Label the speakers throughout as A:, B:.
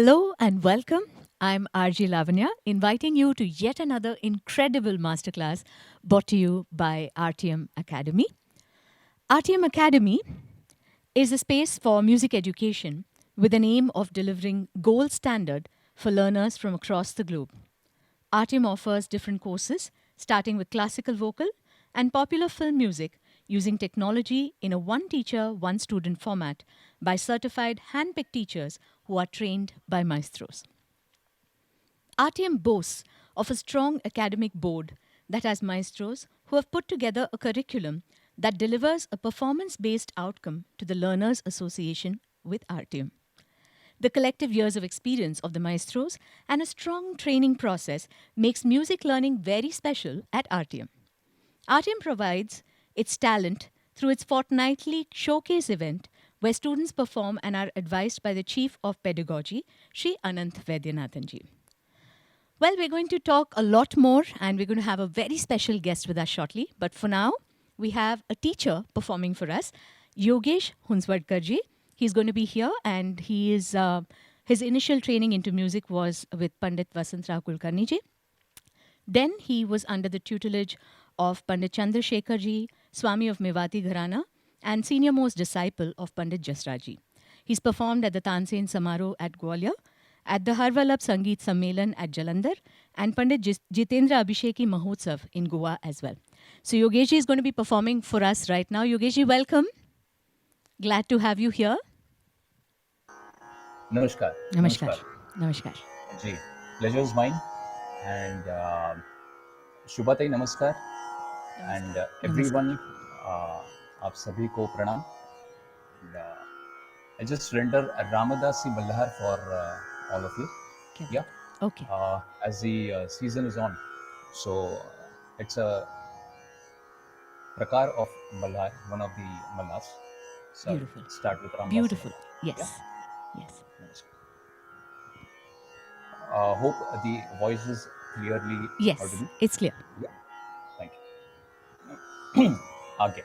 A: Hello and welcome. I'm RJ Lavanya, inviting you to yet another incredible masterclass brought to you by Artium Academy. Artium Academy is a space for music education with an aim of delivering gold standard for learners from across the globe. Artium offers different courses, starting with classical vocal and popular film music, using technology in a one teacher, one student format by certified hand-picked teachers who are trained by maestros. RTM boasts of a strong academic board that has maestros who have put together a curriculum that delivers a performance based outcome to the Learners Association with RTM. The collective years of experience of the maestros and a strong training process makes music learning very special at RTM. RTM provides its talent through its fortnightly showcase event where students perform and are advised by the Chief of Pedagogy, Sri Anant Vaidyanathanji. Well, we're going to talk a lot more and we're going to have a very special guest with us shortly. But for now, we have a teacher performing for us, Yogesh Hunswadkarji. He's going to be here and his initial training into music was with Pandit Vasantrao Kulkarni ji. Then he was under the tutelage of Pandit Chandrasekhar ji, Swami of Mewati Gharana, and senior most disciple of Pandit Jasraj ji. He's performed at the Tansen Samaro at Gwalior, at the Harvallabh Sangeet Sammelan at Jalandhar, and Pandit Jitendra Abhisheki Mahotsav in Goa as well. So Yogesh is going to be performing for us right now. Yogesh, welcome. Glad to have you here.
B: Namaskar.
A: Namaskar. Namaskar.
B: Ji, pleasure is mine. And Shubha Ji, namaskar. And everyone, आप सभी को प्रणाम. And, I just render a Ramadasi Malhar for all of you.
A: Okay.
B: Yeah.
A: Okay.
B: As the season is on, so it's a prakar of Malhar, one of the Malhars. So
A: Beautiful.
B: Start with Ramadasi.
A: Beautiful.
B: Malhar.
A: Yes. Yeah? Yes.
B: Hope the voice is clearly audible.
A: It's clear.
B: Yeah. Thank you. Okay.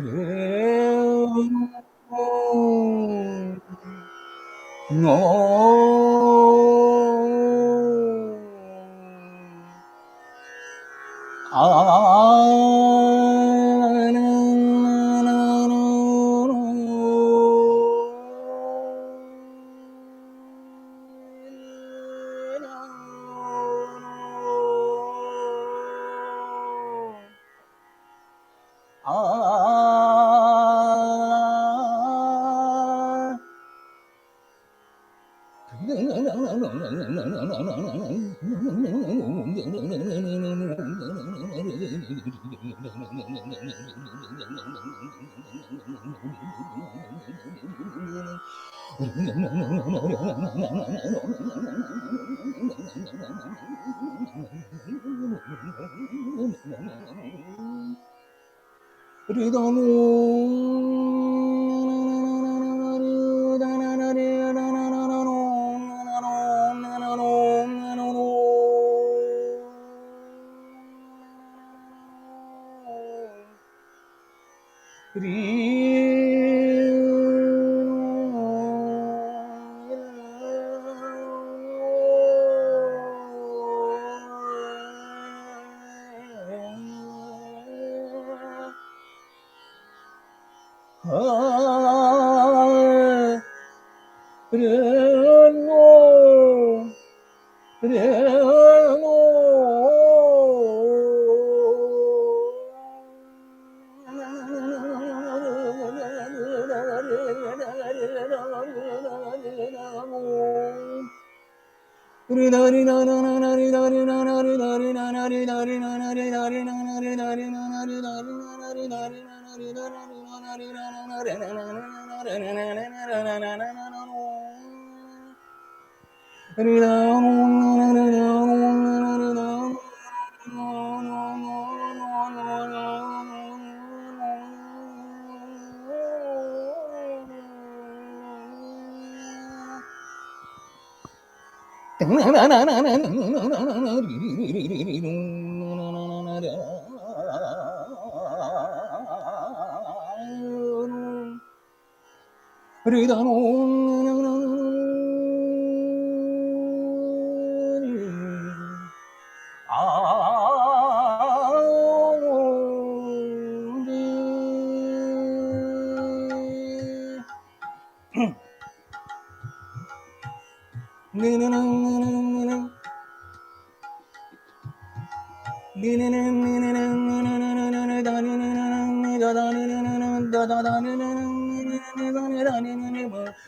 B: No.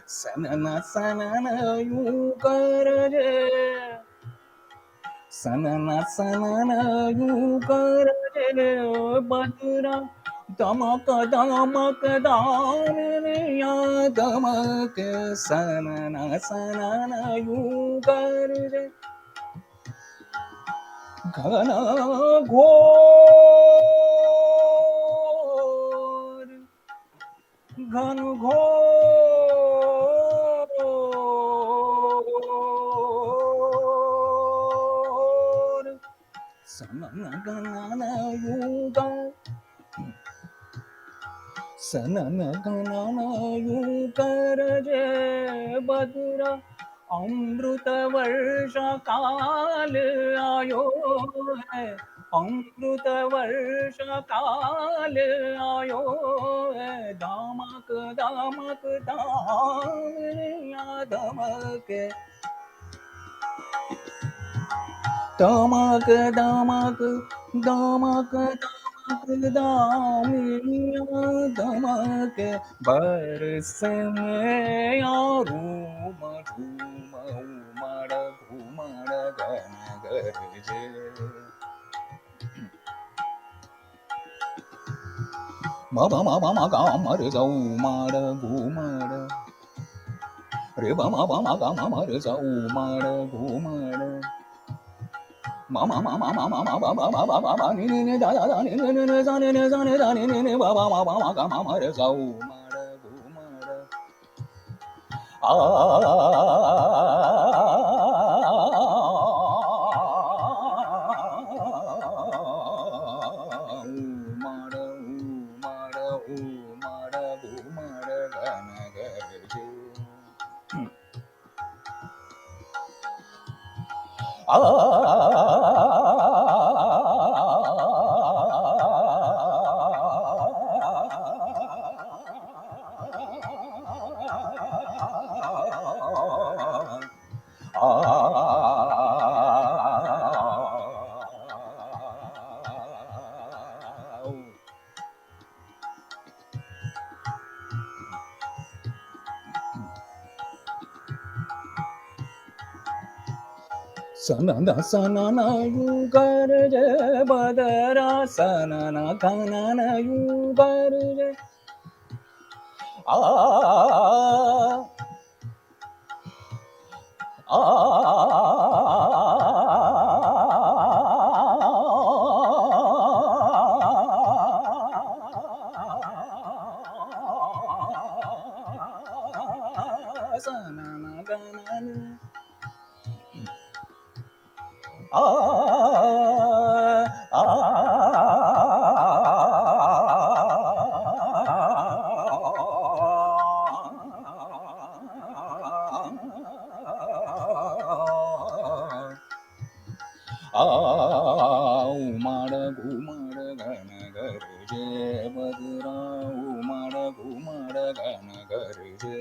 B: Sanana sanana yu karaje, sanana sanana yu karaje, badra damak damak damaniya damak, sanana sanana yu karaje, घना घोर घन घोर सनन गनन युगा सनन गनन युकर जे बदुरा अमृत वर्ष काल आयो है अमृत वर्ष काल आयो है दामक दामक दामिया दमक दामक दामक दामक दामिया दमक बरस में रूम झूम उमड़ घुमड़ गन गरजे बाबा बाबा मा गा मर जाऊ माड़ घुमड़ रे बाबा बाबा गा मर जाऊ माड़ घुमड़ मामा मामा मामा मामा बाबा बाबा नी नी नी दा दा दा नी नी नी नी दा नी नी दा नी दा नी नी नी बाबा बाबा मा गा मामा रे जाऊ माड़ घुमड़ आ माड़ माड़ Sanana sanana yugarje badara sanana kanana yugarje ah sanana kanana umara gumara gana garje badra umara gumara gana garje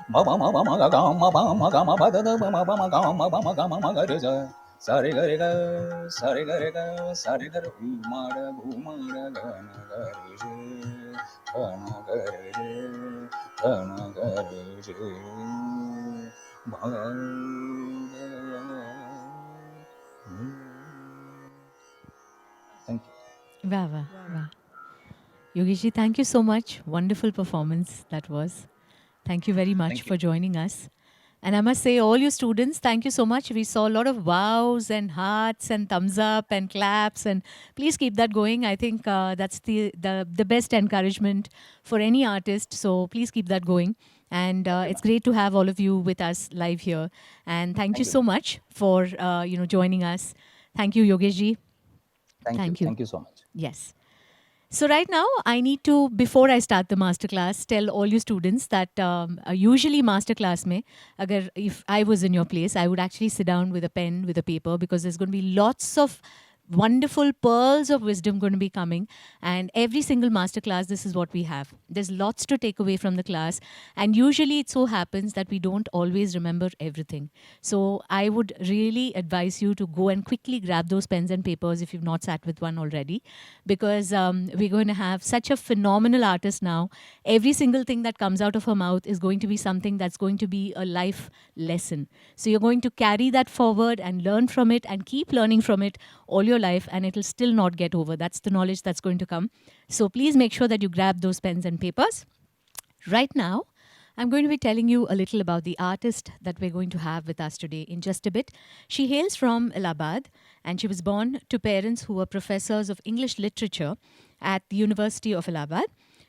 B: mama mama mama gama mama gama badada mama mama gama mama gama magarja sare gare ga sare gare ga sare gare umara gumara gana garje gana garje gana garje Thank you.
A: Wow, wow, wow. Yogesh ji, thank you so much. Wonderful performance that was. Thank you very much
B: Thank you.
A: for joining us. And I must say, all you students, thank you so much. We saw a lot of wows and hearts and thumbs up and claps, and please keep that going. I think that's the best encouragement for any artist. So please keep that going. And
B: Thank you,
A: it's
B: ma'am.
A: great to have all of you with us live here. And thank you
B: Thank you.
A: so much for joining us. Thank you, Yogesh ji.
B: Thank you.
A: Thank you.
B: Thank you so much.
A: Yes. So right now, I need to, before I start the masterclass, tell all you students that usually masterclass mein, if I was in your place, I would actually sit down with a pen, with a paper, because there's going to be lots of wonderful pearls of wisdom going to be coming. And every single masterclass, this is what we have. There's lots to take away from the class. And usually it so happens that we don't always remember everything. So I would really advise you to go and quickly grab those pens and papers if you've not sat with one already, because we're going to have such a phenomenal artist now. Every single thing that comes out of her mouth is going to be something that's going to be a life lesson. So you're going to carry that forward and learn from it and keep learning from it all your life, and it'll still not get over. That's the knowledge that's going to come. So please make sure that you grab those pens and papers. Right now, I'm going to be telling you a little about the artist that we're going to have with us today in just a bit. She hails from Allahabad, and she was born to parents who were professors of English literature at the University of Allahabad.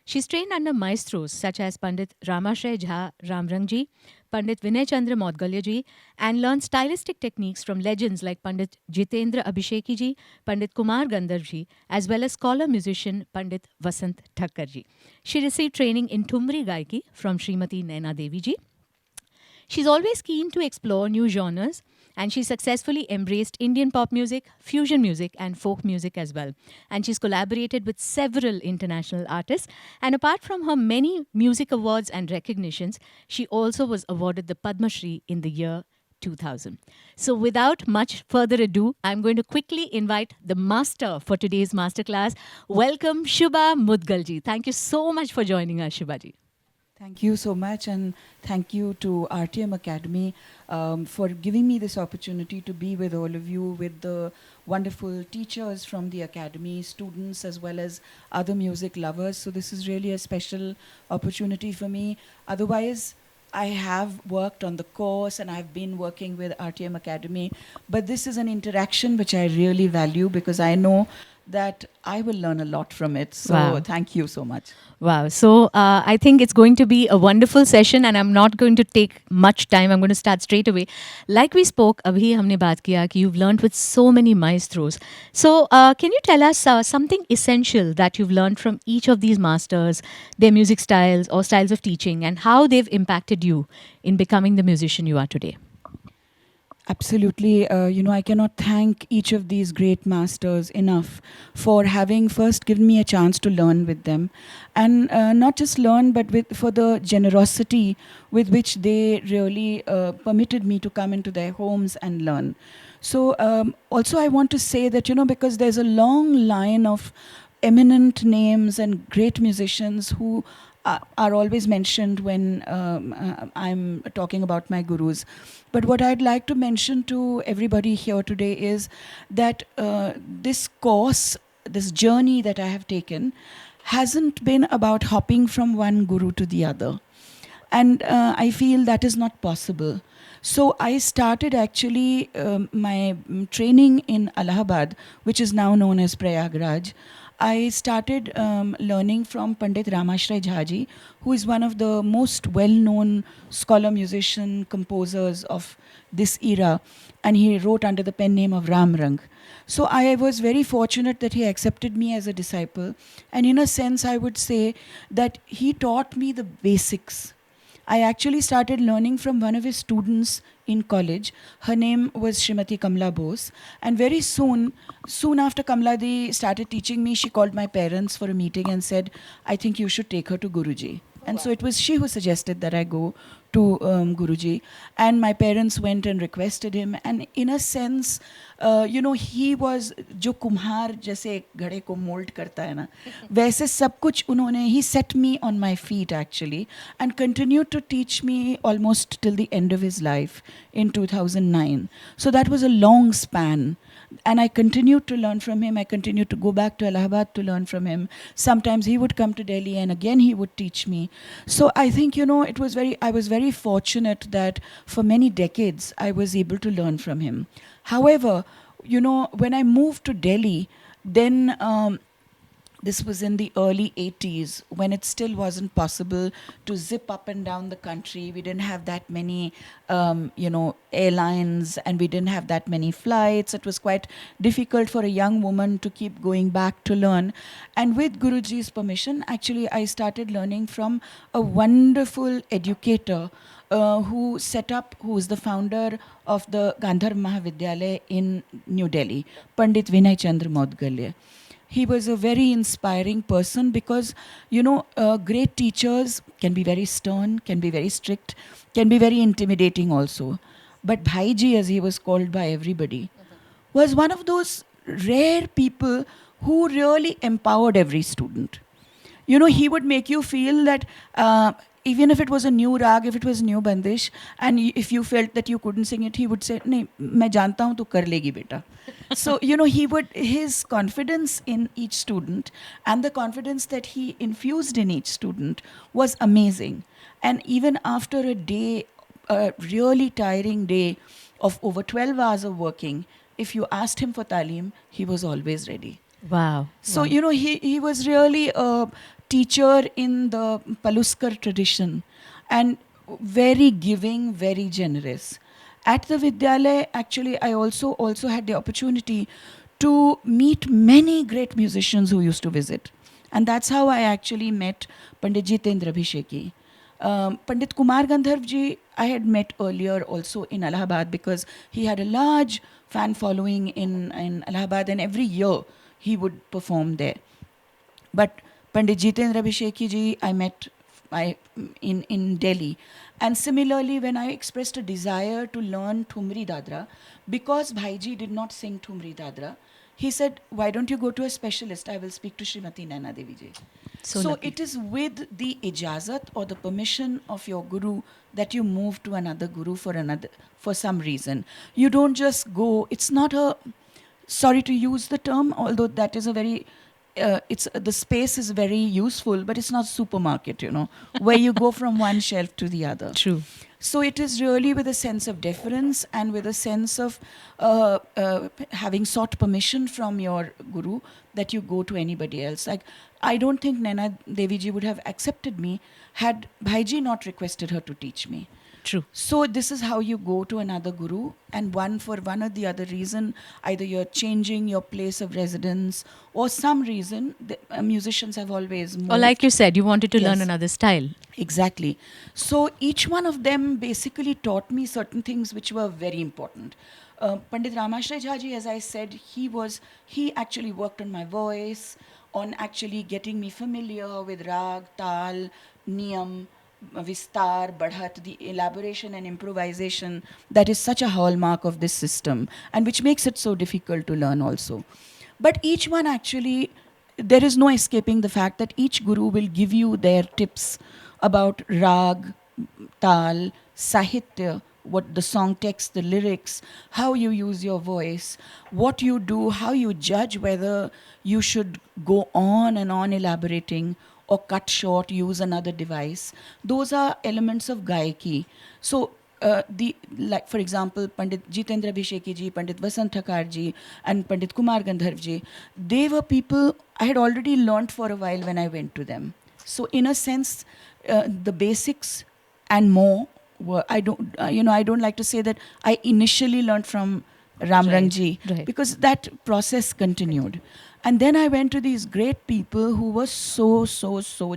A: She's trained under maestros such as Pandit Ramashay Jha Ramrangji, Pandit Vinay Chandra Maudgalya ji, and learned stylistic techniques from legends like Pandit Jitendra Abhisheki ji, Pandit Kumar Gandharv ji, as well as scholar musician Pandit Vasant Thakkar ji. She received training in Thumri Gayaki from Srimati Naina Devi ji. She's always keen to explore new genres, and she successfully embraced Indian pop music, fusion music, and folk music as well. And she's collaborated with several international artists. And apart from her many music awards and recognitions, she also was awarded the Padma Shri in the year 2000. So, without much further ado, I'm going to quickly invite the master for today's masterclass. Welcome, Shubha Mudgal ji. Thank you so much for joining us, Shubha ji.
C: Thank you so much, and thank you to Artium Academy for giving me this opportunity to be with all of you, with the wonderful teachers from the academy, students, as well as other music lovers. So this is really a special opportunity for me. Otherwise, I have worked on the course and I've been working with Artium Academy, but this is an interaction which I really value because I know that I will learn a lot from it. So
A: Wow.
C: thank you so much.
A: Wow. So I think it's going to be a wonderful session, and I'm not going to take much time. I'm going to start straight away. Like we spoke, abhi humne baat kiya ki you've learned with so many maestros. So can you tell us something essential that you've learned from each of these masters, their music styles or styles of teaching, and how they've impacted you in becoming the musician you are today?
C: Absolutely. I cannot thank each of these great masters enough for having first given me a chance to learn with them. And not just learn, but for the generosity with which they really permitted me to come into their homes and learn. So, also, I want to say that, because there's a long line of eminent names and great musicians who are always mentioned when I'm talking about my gurus. But what I'd like to mention to everybody here today is that this course, this journey that I have taken, hasn't been about hopping from one guru to the other. And I feel that is not possible. So I started actually my training in Allahabad, which is now known as Prayagraj. I started learning from Pandit Ramashray Jhaji, who is one of the most well-known scholar, musician, composers of this era, and he wrote under the pen name of Ram Rang. So I was very fortunate that he accepted me as a disciple, and in a sense, I would say that he taught me the basics. I actually started learning from one of his students in college. Her name was Srimati Kamla Bose. And very soon after Kamla Di started teaching me, she called my parents for a meeting and said, I think you should take her to Guruji. And so it was she who suggested that I go to Guruji. And my parents went and requested him. And in a sense, he was जो कुम्हार जैसे घड़े को mould करता है ना, वैसे सब कुछ उन्होंने, he set me on my feet actually and continued to teach me almost till the end of his life in 2009. So that was a long span. And I continued to learn from him. I continued to go back to Allahabad to learn from him. Sometimes he would come to Delhi and again he would teach me. So I think, I was very fortunate that for many decades I was able to learn from him. However, when I moved to Delhi, then this was in the early 80s when it still wasn't possible to zip up and down the country. We didn't have that many, airlines, and we didn't have that many flights. It was quite difficult for a young woman to keep going back to learn. And with Guruji's permission, actually, I started learning from a wonderful educator who is the founder of the Gandhar Mahavidyalaya in New Delhi, Pandit Vinay Chandra Mudgal. He was a very inspiring person because, great teachers can be very stern, can be very strict, can be very intimidating also. But Bhaiji, as he was called by everybody, was one of those rare people who really empowered every student. He would make you feel that even if it was a new rag, if it was new bandish, and if you felt that you couldn't sing it, he would say, "Nahi, मैं जानता हूँ, तू कर लेगी बेटा." So, his confidence in each student and the confidence that he infused in each student was amazing. And even after a really tiring day of over 12 hours of working, if you asked him for talim, he was always ready.
A: Wow.
C: So,
A: wow.
C: He was really a teacher in the Paluskar tradition and very giving, very generous. At the Vidyalaya, actually, I also had the opportunity to meet many great musicians who used to visit. And that's how I actually met Pandit Jitendra Abhisheki. Pandit Kumar Gandharv ji, I had met earlier also in Allahabad because he had a large fan following in Allahabad, and every year he would perform there. But Pandit Jitendra Abhisheki ji, I met in Delhi. And similarly, when I expressed a desire to learn Thumri Dadra, because Bhaiji did not sing Thumri Dadra, he said, why don't you go to a specialist? I will speak to Srimati Naina Devi ji. So
A: lucky.
C: it is with the ijazat or the permission of your guru that you move to another guru for some reason. You don't just go, it's not sorry to use the term, although that is a very the space is very useful, but it's not supermarket, where you go from one shelf to the other.
A: True.
C: So it is really with a sense of deference and with a sense of having sought permission from your guru that you go to anybody else. Like, I don't think Naina Devi ji would have accepted me had Bhaiji not requested her to teach me.
A: True.
C: So this is how you go to another guru, and for one or the other reason, either you're changing your place of residence or some reason, musicians have always
A: Or like
C: moved.
A: you said, you wanted to learn
C: Yes.
A: another style.
C: Exactly. So each one of them basically taught me certain things which were very important. Pandit Ramashray Jhaji, as I said, he actually worked on my voice, on actually getting me familiar with rag, tal, niyam, vistar, badhat, the elaboration and improvisation that is such a hallmark of this system and which makes it so difficult to learn also. But each one actually, there is no escaping the fact that each guru will give you their tips about rag, tal, sahitya, what the song text, the lyrics, how you use your voice, what you do, how you judge whether you should go on and on elaborating or cut short, use another device. Those are elements of gayaki. So like for example, Pandit Jitendra Bhisheki ji, Pandit Vasant Thakar ji, and Pandit Kumar Gandharv ji, they were people I had already learnt for a while when I went to them. So in a sense, the basics and more were, I don't like to say that I initially learned from Ramrang ji,
A: Right.
C: because that process continued. And then I went to these great people who were so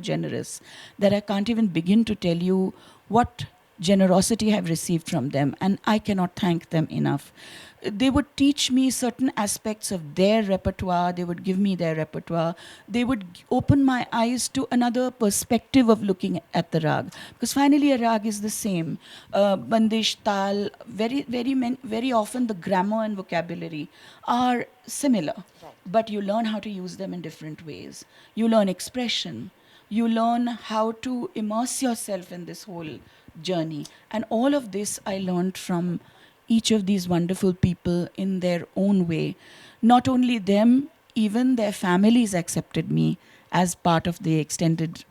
C: generous that I can't even begin to tell you what generosity I've received from them, and I cannot thank them enough. They would teach me certain aspects of their repertoire, they would give me their repertoire, they would open my eyes to another perspective of looking at the rag. Because finally, a rag is the same. Bandish, tal, very often the grammar and vocabulary are similar, but you learn how to use them in different ways. You learn expression, you learn how to immerse yourself in this whole journey. And all of this I learned from each of these wonderful people in their own way. Not only them, even their families accepted me as part of the extended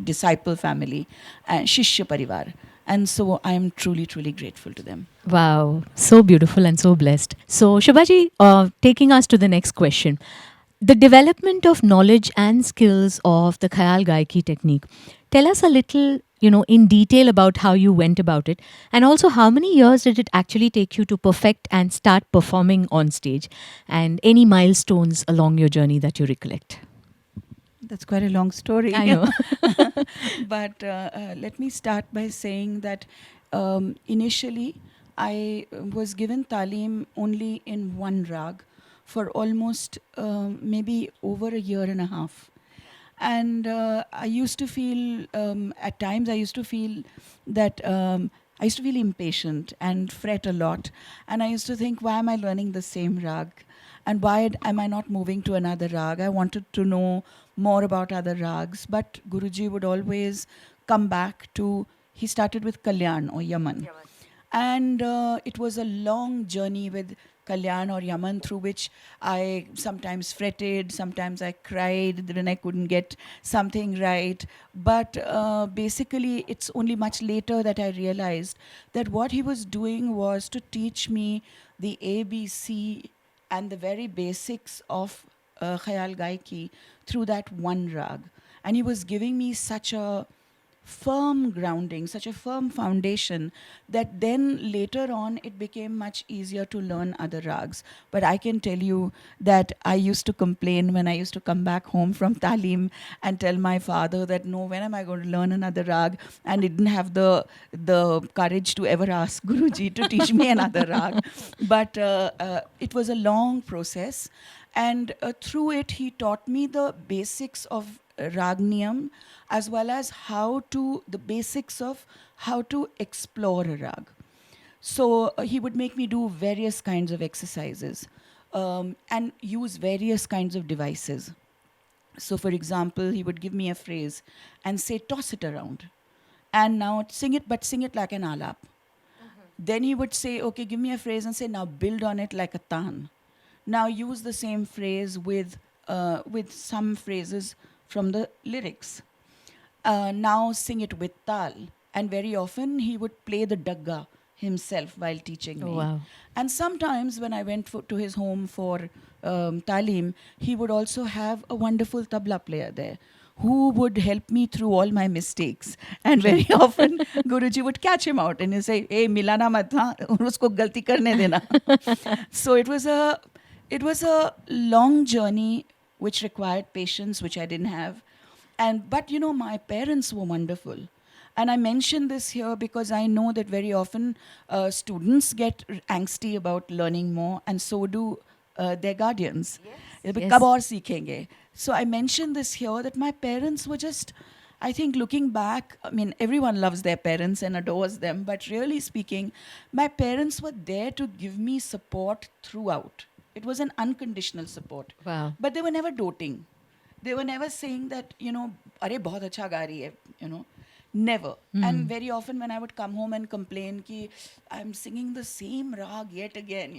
C: disciple family, Shishya Parivar. And so I am truly grateful to them.
A: Wow, so beautiful and so blessed. So, Shubhaji, taking us to the next question. The development of knowledge and skills of the khayal gayaki technique. Tell us a little, in detail about how you went about it, and also how many years did it actually take you to perfect and start performing on stage, and any milestones along your journey that you recollect.
C: That's quite a long story.
A: I know.
C: But let me start by saying that initially I was given talim only in one rag for almost maybe over a year and a half. And I used to feel, at times, I used to feel that I used to feel impatient and fret a lot. And I used to think, why am I learning the same rag? And why am I not moving to another rag? I wanted to know more about other rags. But Guruji would always come back to, he started with Kalyan or Yaman. And it was a long journey with Kalyan or Yaman, through which I sometimes fretted, sometimes I cried when I couldn't get something right. But basically, it's only much later that I realized that what he was doing was to teach me the ABC and the very basics of Khayal Gaiki through that one rag. And he was giving me such a firm grounding, such a firm foundation, that then later on it became much easier to learn other rags. But I can tell you that I used to complain when I used to come back home from Talim and tell my father that, no, when am I going to learn another rag? And I didn't have the courage to ever ask Guruji to teach me another rag. But it was a long process. And through it, he taught me the basics of Ragniyam, as well as the basics of how to explore a rag. So he would make me do various kinds of exercises and use various kinds of devices. So, for example, he would give me a phrase and say, toss it around. And now sing it, but sing it like an alap. Then he would say, okay, give me a phrase and say, now build on it like a tan. Now use the same phrase with some phrases from the lyrics. Now sing it with tal. And very often he would play the dagga himself while teaching me.
A: Wow.
C: And sometimes when I went to his home for talim, he would also have a wonderful tabla player there who would help me through all my mistakes. And very often, Guruji would catch him out and he'd say, "Hey, milana mat, haan, usko galti karne dena." So it was a long journey which required patience, which I didn't have. But my parents were wonderful. And I mention this here because I know that very often students get angsty about learning more, and so do their guardians.
A: Yes.
C: Kab aur seekhenge. So I mention this here that my parents were just, I think looking back, I mean, everyone loves their parents and adores them, but really speaking, my parents were there to give me support throughout. It was an unconditional support.
A: Wow.
C: But they were never doting. They were never saying that, "Are bahut acha ga rahi hai," Never. And very often when I would come home and complain ki I'm singing the same rag yet again,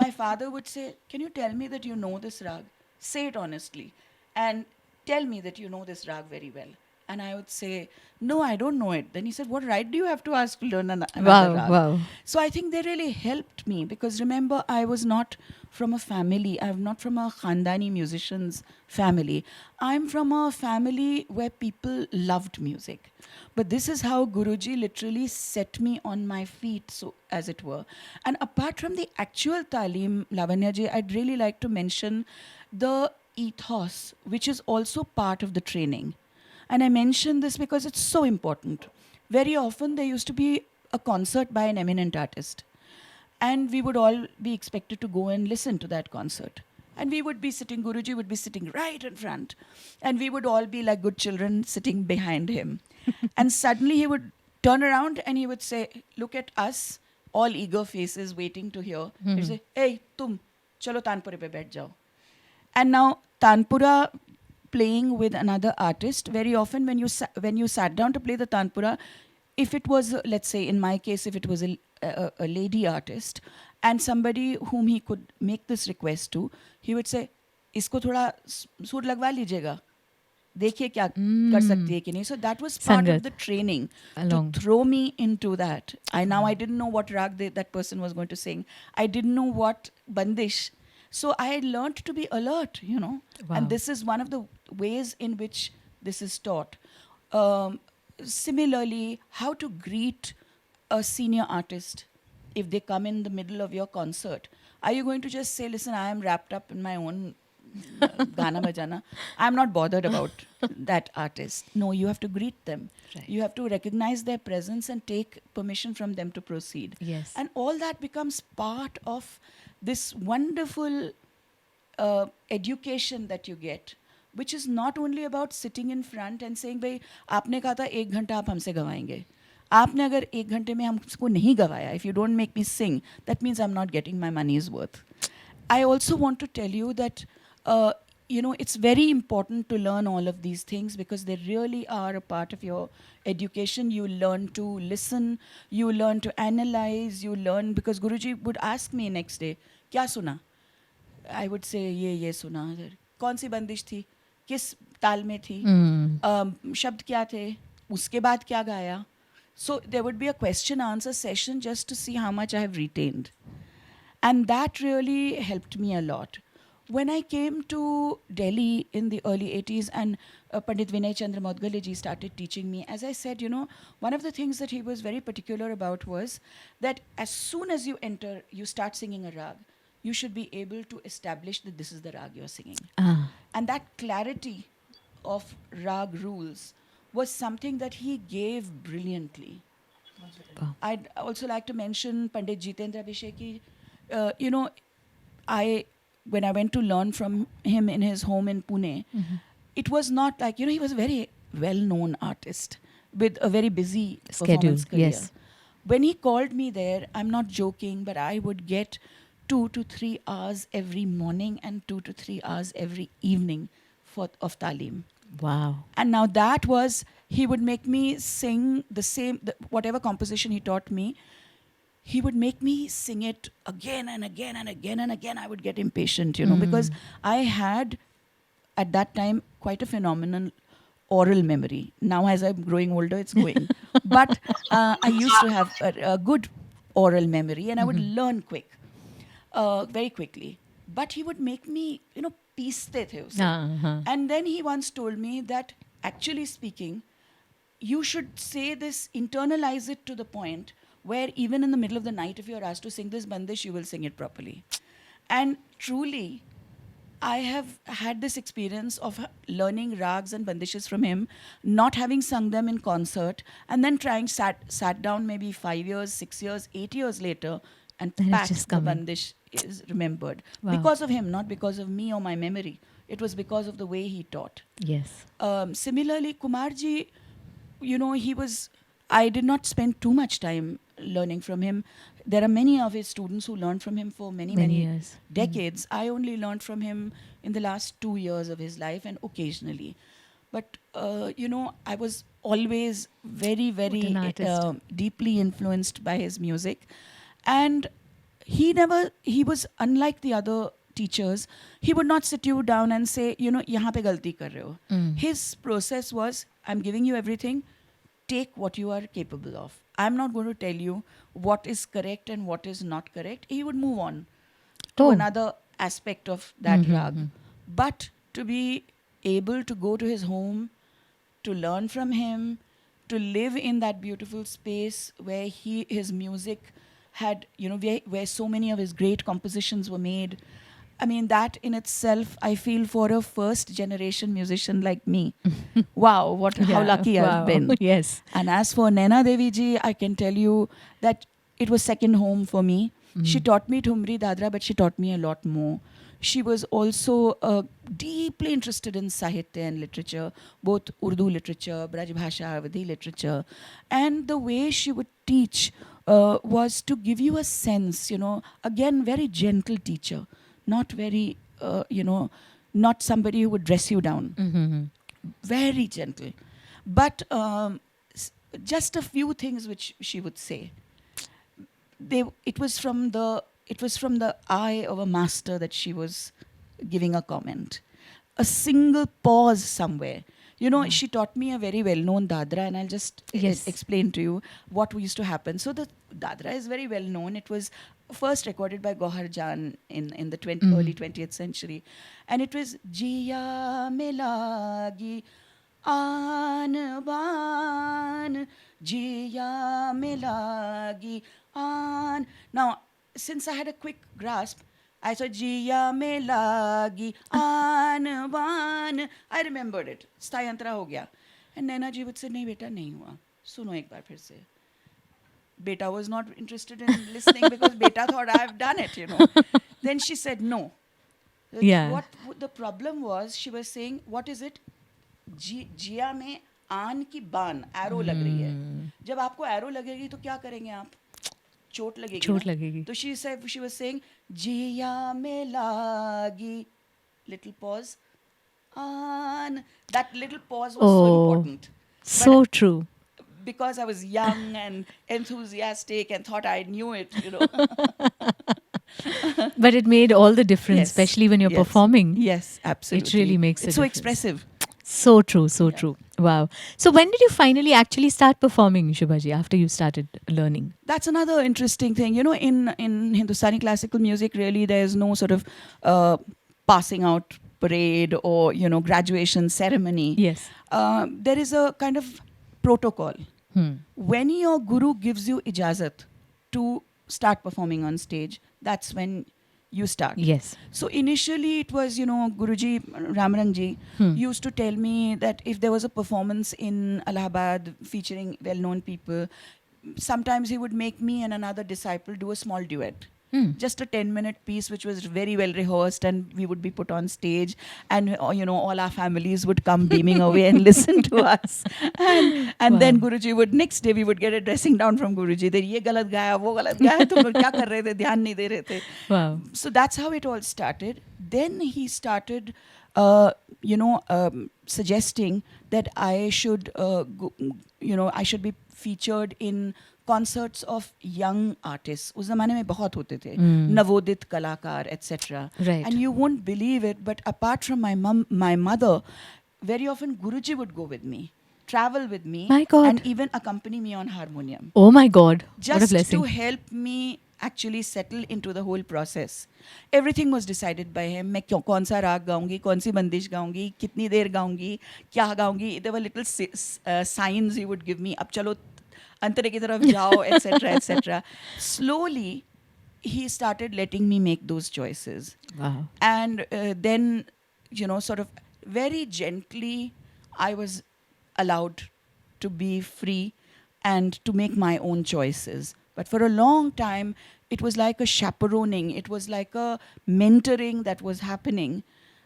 C: my father would say, "Can you tell me that you know this rag? Say it honestly. And tell me that you know this rag very well." And I would say, "No, I don't know it." Then he said, "What right do you have to ask to learn another
A: Wow.
C: rag?"
A: Wow.
C: So I think they really helped me because remember, I was not from a family. I'm not from a Khandani musicians family. I'm from a family where people loved music. But this is how Guruji literally set me on my feet, so as it were. And apart from the actual talim, Lavanya ji, I'd really like to mention the ethos, which is also part of the training. And I mention this because it's so important. Very often there used to be a concert by an eminent artist, and we would all be expected to go and listen to that concert. And we would be sitting, Guruji would be sitting right in front, and we would all be like good children sitting behind him. And suddenly he would turn around and he would say, "Look at us, all eager faces waiting to hear." He'd say, "Hey, tum, chalo Tanpure pe baith jao." And now Tanpura playing with another artist, very often when you sat down to play the Tanpura, if it was, let's say in my case, if it was a lady artist and somebody whom he could make this request to, he would say, "Isko thoda sur lagwa lijiyega. देखिए क्या कर सकती है कि नहीं." So that was part
A: Sangat.
C: of the training
A: Along.
C: to throw me into that. I didn't know what rag that person was going to sing. I didn't know what bandish. So I had learned to be alert,
A: Wow.
C: and this is one of the ways in which this is taught. Um, Similarly, how to greet a senior artist if they come in the middle of your concert. Are you going to just say, "Listen, I am wrapped up in my own Gana Bajana. I'm not bothered about that artist." No, you have to greet them.
A: Right.
C: You have to recognize their presence and take permission from them to proceed.
A: Yes.
C: And all that becomes part of this wonderful education that you get, which is not only about sitting in front and saying, "भाई आपने कहा था 1 घंटा आप हमसे गवाएंगे." आपने अगर 1 घंटे में हमको नहीं गवाया, if you don't make me sing, that means I'm not getting my money's worth. I also want to tell you that, it's very important to learn all of these things because they really are a part of your education. You learn to listen, you learn to analyze, you learn, because Guruji would ask me next day, "Kya suna?" I would say, "ये सुना." "कौन सी बंदिश थी? किस ताल में थी? शब्द क्या थे? उसके बाद क्या गाया?" So there would be a question answer session just to see how much I have retained. And that really helped me a lot. When I came to Delhi in the early 80s and Pandit Vinay Chandra Mudgal ji started teaching me, as I said, one of the things that he was very particular about was that as soon as you enter, you start singing a rag, you should be able to establish that this is the rag you're singing. And that clarity of rag rules was something that he gave brilliantly.
A: Wow.
C: I'd also like to mention Pandit Jitendra Abhisheki. When I went to learn from him in his home in Pune, it was not like, he was a very well-known artist with a very busy performance career.
A: Yes.
C: When he called me there, I'm not joking, but I would get 2 to 3 hours every morning and 2 to 3 hours every evening of talim.
A: Wow.
C: And now that was, he would make me sing whatever composition he taught me, he would make me sing it again and again and again and again. I would get impatient, because I had, at that time, quite a phenomenal oral memory. Now, as I'm growing older, it's going. But I used to have a good oral memory, and I would learn very quickly. But he would make me, piece the the. And then he once told me that actually speaking, you should say this, internalize it to the point where even in the middle of the night, if you're asked to sing this bandish, you will sing it properly. And truly, I have had this experience of learning rags and bandishes from him, not having sung them in concert, and then sat down maybe 5 years, 6 years, 8 years later, and
A: And it's
C: pat
A: just
C: the
A: coming.
C: bandish is remembered
A: Wow.
C: because of him, not because of me or my memory. It was because of the way he taught.
A: Yes.
C: Similarly, Kumarji, he was, I did not spend too much time learning from him. There are many of his students who learned from him for many,
A: Many
C: many
A: years.
C: decades. I only learned from him in the last 2 years of his life and occasionally. But, I was always very,
A: What an
C: very
A: artist.
C: deeply influenced by his music. And he was unlike the other teachers. He would not sit you down and say, yahan pe galti kar rahe ho.
A: Mm.
C: His process was, I'm giving you everything, take what you are capable of. I'm not going to tell you what is correct and what is not correct. He would move on to
A: Oh.
C: another aspect of that
A: Mhm,
C: rag. But to be able to go to his home, to learn from him, to live in that beautiful space where his music had, where so many of his great compositions were made. I mean, that in itself, I feel for a first generation musician like me, wow, how
A: Yeah.
C: lucky I've
A: Wow.
C: been.
A: Yes.
C: And as for Naina Devi ji, I can tell you that it was second home for me. She taught me Thumri Dadra, but she taught me a lot more. She was also deeply interested in Sahitya and literature, both Urdu literature, Braj Bhasha, Awadhi literature. And the way she would teach was to give you a sense, again, very gentle teacher, not very, not somebody who would dress you down.
A: Mm-hmm.
C: Very gentle. But just a few things which she would say. It was from the eye of a master that she was giving a comment. A single pause somewhere. She taught me a very well-known dadra, and I'll just
A: Yes.
C: explain to you what used to happen. So the dadra is very well known. It was first recorded by Gohar Jan in the early 20th century, and it was Jiya Melagi Aan Baan Jiya Melagi Aan. Now, since I had a quick grasp, I saw Jiya me lagi aan baan. I remembered it. Sthayantra ho gaya. And Naina ji would say, nahi beta, nahi hua. Suno ek baar phir se. Beta was not interested in listening because beta thought I've done it. Then she said, no.
A: Yeah.
C: What the problem was, she was saying, what is it? जिया में आन की बान arrow लग रही है. जब आपको arrow लगेगी तो क्या करेंगे आप? चोट लगेगी. तो she was saying जिया में लागी, little pause, आन. That little pause was so important.
A: So true.
C: Because I was young and enthusiastic and thought I knew it,
A: But it made all the difference,
C: Yes,
A: especially when you're
C: yes,
A: performing.
C: Yes, absolutely.
A: really makes a
C: It's so
A: difference.
C: expressive.
A: So true, so true. Wow. So when did you finally actually start performing, Shubha Ji, after you started learning?
C: That's another interesting thing. In Hindustani classical music, really, there's no sort of passing out parade or, graduation ceremony.
A: Yes.
C: There is a kind of protocol. When your guru gives you ijazat to start performing on stage, that's when you start.
A: Yes.
C: So initially it was, Guruji Ramranji used to tell me that if there was a performance in Allahabad featuring well-known people, sometimes he would make me and another disciple do a small duet. Just a 10-minute piece which was very well rehearsed, and we would be put on stage, and all our families would come beaming away and listen to us. And then Guruji would, next day we would get a dressing down from Guruji that ye galat gaya, wo galat gaya, tum log kya kar rahe the, dhyan nahi de rahe the.
A: Wow.
C: So that's how it all started. Then he started suggesting that I should I should be featured in concerts of young artists. उस ज़माने में बहुत होते थे, नवोदित कलाकार, etc.
A: Right.
C: And you won't believe it, but apart from my mother, very often Guruji would go with me, travel with me,
A: My God.
C: and even accompany me on harmonium.
A: Oh my God. What a
C: Just
A: blessing.
C: to help me actually settle into the whole process. Everything was decided by him. मैं कौन सा राग गाऊंगी, कौन सी बंदिश गाऊंगी, कितनी देर गाऊंगी, क्या गाऊंगी. There were little signs he would give me. अब चलो अंतरे की तरफ जाओ, etc., etc. Slowly, he started letting me make those choices.
A: Wow.
C: And then, sort of very gently, I was allowed to be free and to make my own choices. But for a long time, it was like a chaperoning, it was like a mentoring that was happening.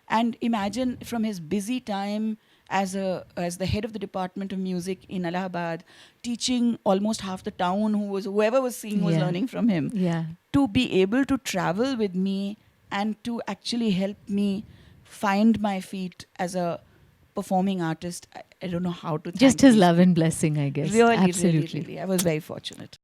C: And imagine, from his busy time as the head of the Department of Music in Allahabad, teaching almost half the town, whoever was seeing was learning from him,
A: Yeah.
C: to be able to travel with me and to actually help me find my feet as a performing artist. I don't know how to thank
A: Just his
C: these
A: love and
C: people.
A: blessing, I guess.
C: Really,
A: Absolutely.
C: really. I was very fortunate.